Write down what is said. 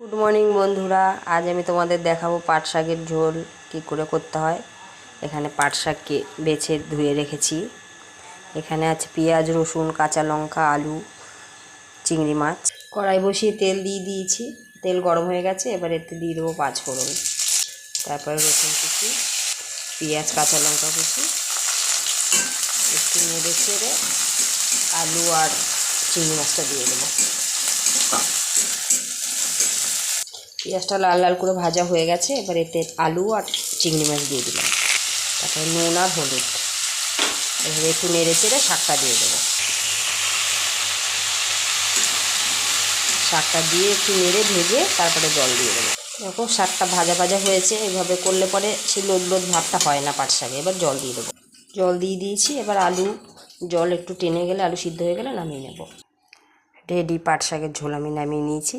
Good morning বন্ধুরা, আজ আমি তোমাদের দেখাবো পাট শাকের ঝোল কী করে করতে হয়। এখানে পাট শাককে বেছে ধুয়ে রেখেছি। এখানে আছে পেঁয়াজ, রসুন, কাঁচা লঙ্কা, আলু, চিংড়ি মাছ। কড়াই বসিয়ে তেল দিয়ে দিয়েছি, তেল গরম হয়ে গেছে। এবার এতে দিয়ে দেবো পাঁচফোড়ন, তারপরে রসুন কুচি, পেঁয়াজ, কাঁচা লঙ্কা কুচি, একটু নেড়ে চেড়ে আলু আর চিংড়ি মাছটা দিয়ে দেবো। পেঁয়াজটা লাল লাল করে ভাজা হয়ে গেছে। এবার এতে আলু আর চিংড়ি মাছ দিয়ে দিলাম, তারপরে নুন আর হলুদ। এবার একটু নেড়ে চেড়ে শাকটা দিয়ে দেবো। শাকটা দিয়ে একটু নেড়ে ভেজে তারপরে জল দিয়ে দেবো। দেখো শাকটা ভাজা ভাজা হয়েছে। এইভাবে করলে পরে সেই লোদ লোদ ভাবটা হয় না পাট শাকে। এবার জল দিয়ে দেবো। জল দিয়ে দিয়েছি। এবার আলু, জল একটু টেনে গেলে, আলু সিদ্ধ হয়ে গেলে নামিয়ে নেব। রেডি পাট শাকের ঝোল আমি নামিয়ে নিয়েছি।